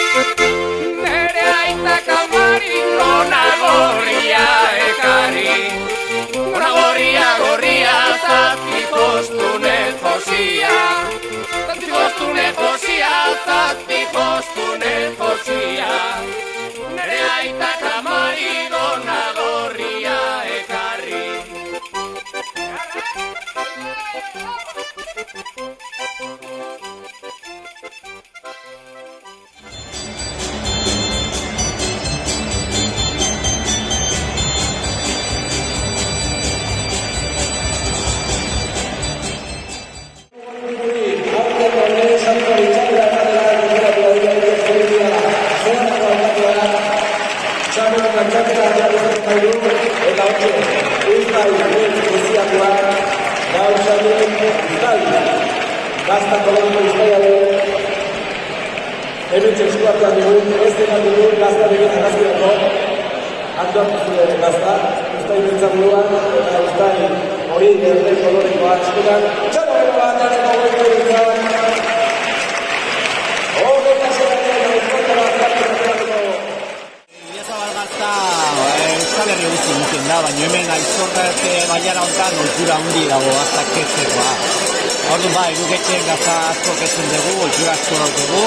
Nere aitak amari gona gorria ekarri. Gona gorria zazpi postune josia. Zazpi postune josia, zazpi postune josia. Nere aitak amari gona gorria ekarri. Gazta koloniko bizkaiaren hemen eskuartean dugun, ez dena dugun gazta begin arrazilako aktuatu zuen gazta, ustai bintzak duan, eta ustai hori berde kolorikoa eskutan. Txano bero bat, aneko goiko bintzak! Hore kasetan eskuartean gazta! Iazabal gazta Euskal Herri guztien da, baina hemen aizkorrak baiara honetan ohitura handi dago gaztak ketzekoa. Orduan bai, guk etxeen gazta asko ketzen dugu, ohitura asko dugu,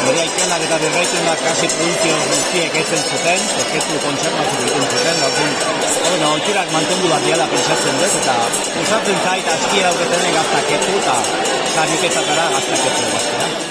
nire aitenak eta berraitunak kasi produzio guztiek etzen zuten, zerketu kontserbatzuk egiten zuten, orduan ohiturak mantendu bat diala pentsatzen dut, eta usatzen zait askia dauketenen gazta ketzu eta sariketatara gazta ketzu.